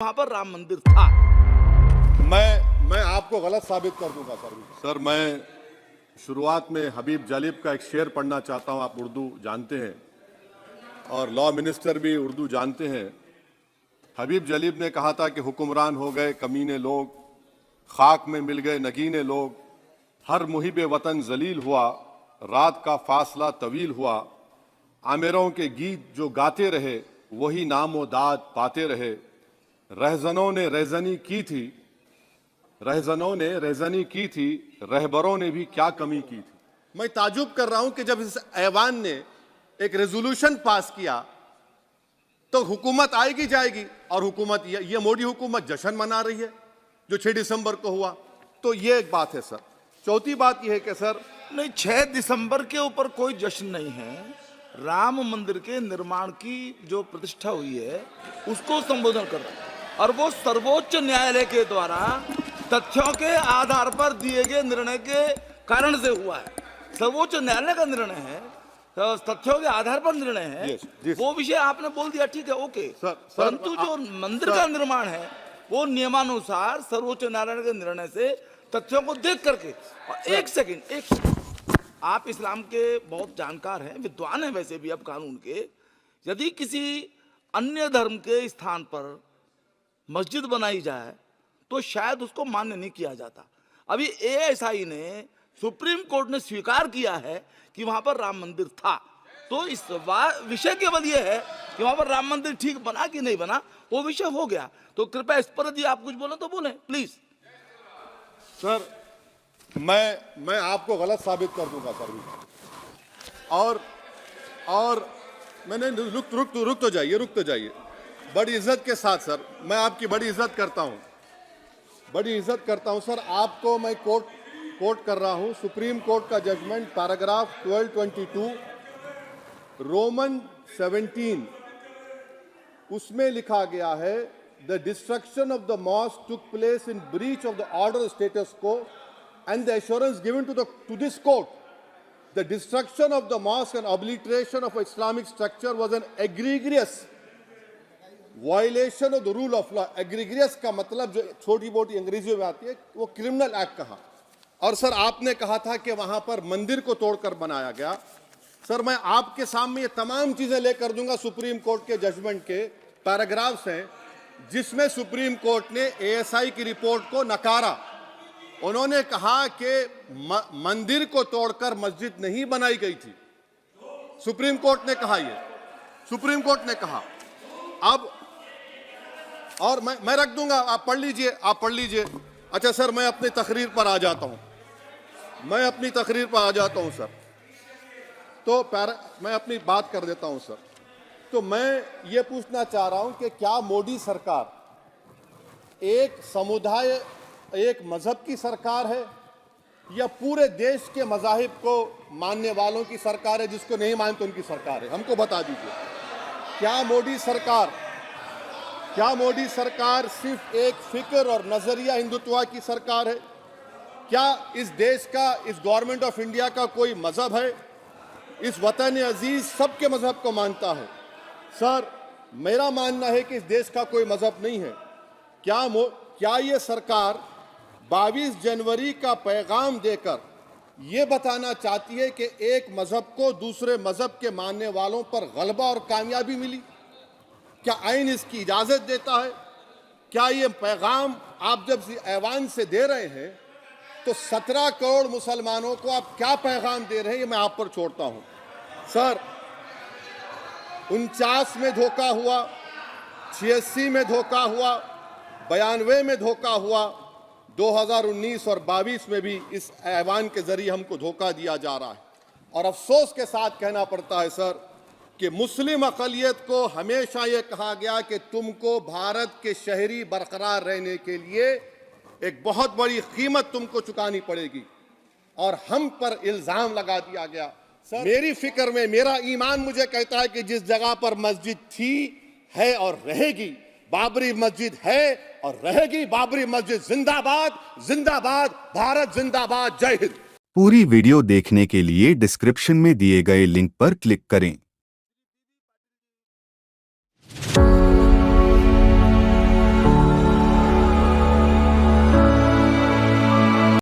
वहां पर राम मंदिर था। मैं आपको गलत साबित कर दूंगा सर। मैं शुरुआत में हबीब जालिब का एक शेर पढ़ना चाहता हूं। आप उर्दू जानते हैं और लॉ मिनिस्टर भी उर्दू जानते हैं। हबीब जालिब ने कहा था कि हुक्मरान हो गए कमीने लोग, खाक में मिल गए नगीने लोग, हर मुहिब वतन जलील हुआ, रात का फासला तवील हुआ, आमिरों के गीत जो गाते रहे वही नामो दाद पाते रहे, रहजनों ने रेजनी की थी, रहजनों ने रेजनी की थी, रहबरों ने भी क्या कमी की थी। मैं ताजुब कर रहा हूं कि जब इस ऐवान ने एक रेजोल्यूशन पास किया तो हुकूमत आएगी जाएगी, और हुकूमत ये मोदी हुकूमत जश्न मना रही है जो 6 दिसंबर को हुआ। तो ये एक बात है सर। चौथी बात यह है कि सर नहीं, 6 दिसंबर के ऊपर कोई जश्न नहीं है। राम मंदिर के निर्माण की जो प्रतिष्ठा हुई है उसको संबोधन कर रहा है, और वो सर्वोच्च न्यायालय के द्वारा तथ्यों के आधार पर दिए गए निर्णय के कारण से हुआ है। सर्वोच्च न्यायालय का निर्णय है, तो तथ्यों के आधार पर निर्णय है। वो विषय आपने बोल दिया, ठीक है, ओके। परंतु जो मंदिर का निर्माण है वो नियमानुसार सर्वोच्च न्यायालय के निर्णय से तथ्यों को देख करके। और एक सेकंड, आप इस्लाम के बहुत जानकार हैं, विद्वान हैं वैसे भी अब कानून के। यदि किसी अन्य धर्म के स्थान पर मस्जिद बनाई जाए तो शायद उसको मान्य नहीं किया जाता। अभी एएसआई ने, सुप्रीम कोर्ट ने स्वीकार किया है कि वहां पर राम मंदिर था। तो इस विषय केवल ये है कि वहां पर राम मंदिर ठीक बना कि नहीं बना, वो विषय हो गया। तो कृपया इस पर यदि आप कुछ बोले तो बोलें प्लीज। सर मैं आपको गलत साबित कर दूंगा सर। और मैंने रुक तो जाइए बड़ी इज्जत के साथ सर, मैं आपकी बड़ी इज्जत करता हूं सर। आपको मैं कोट कर रहा हूं सुप्रीम कोर्ट का जजमेंट, पैराग्राफ 1222 रोमन 17, उसमें लिखा गया है the destruction of the mosque took place in breach of the order status को and the assurance given to this court, the destruction of the mosque and obliteration of Islamic structure was an egregious violation of the rule of law. Egregious का मतलब जो छोटी मोटी अंग्रेजी में आती है वो क्रिमिनल एक्ट कहा। और सर आपने कहा था कि वहां पर मंदिर को तोड़कर बनाया गया। सर मैं आपके सामने ये तमाम चीजें लेकर दूंगा, सुप्रीम कोर्ट के जजमेंट के पैराग्राफ्स हैं जिसमें सुप्रीम कोर्ट ने एएसआई की रिपोर्ट को नकारा। उन्होंने कहा कि मंदिर को तोड़कर मस्जिद नहीं बनाई गई थी। सुप्रीम कोर्ट ने कहा, सुप्रीम कोर्ट ने कहा। अब और मैं रख दूंगा, आप पढ़ लीजिए। अच्छा सर, मैं अपनी तकरीर पर आ जाता हूं सर। तो मैं अपनी बात कर देता हूं सर। तो मैं ये पूछना चाह रहा हूं कि क्या मोदी सरकार एक समुदाय, एक मजहब की सरकार है या पूरे देश के मजाहिब को मानने वालों की सरकार है? जिसको नहीं मानते उनकी सरकार है? हमको बता दीजिए। क्या मोदी सरकार सिर्फ एक फिक्र और नजरिया हिंदुत्व की सरकार है? क्या इस देश का, इस गवर्नमेंट ऑफ इंडिया का कोई मजहब है? इस वतन अजीज सबके मजहब को मानता है। सर मेरा मानना है कि इस देश का कोई मजहब नहीं है। क्या ये सरकार 22 जनवरी का पैगाम देकर यह बताना चाहती है कि एक मजहब को दूसरे मजहब के मानने वालों पर गलबा और कामयाबी मिली? क्या आईन इसकी इजाजत देता है? क्या ये पैगाम आप जब ऐवान से दे रहे हैं तो 17 करोड़ मुसलमानों को आप क्या पैगाम दे रहे हैं, ये मैं आप पर छोड़ता हूं। सर 49 में धोखा हुआ, 86 में धोखा हुआ, 92 में धोखा हुआ, 2019 और 22 में भी इस ऐवान के जरिए हमको धोखा दिया जा रहा है। और अफसोस के साथ कहना पड़ता है सर कि मुस्लिम अक़लियत को हमेशा ये कहा गया कि तुमको भारत के शहरी बरकरार रहने के लिए एक बहुत बड़ी कीमत तुमको चुकानी पड़ेगी, और हम पर इल्ज़ाम लगा दिया गया। सर मेरी फिक्र में, मेरा ईमान मुझे कहता है कि जिस जगह पर मस्जिद थी, है और रहेगी, बाबरी मस्जिद है और रहेगी। बाबरी मस्जिद जिंदाबाद, जिंदाबाद, भारत जिंदाबाद, जय हिंद। पूरी वीडियो देखने के लिए डिस्क्रिप्शन में दिए गए लिंक पर क्लिक करें।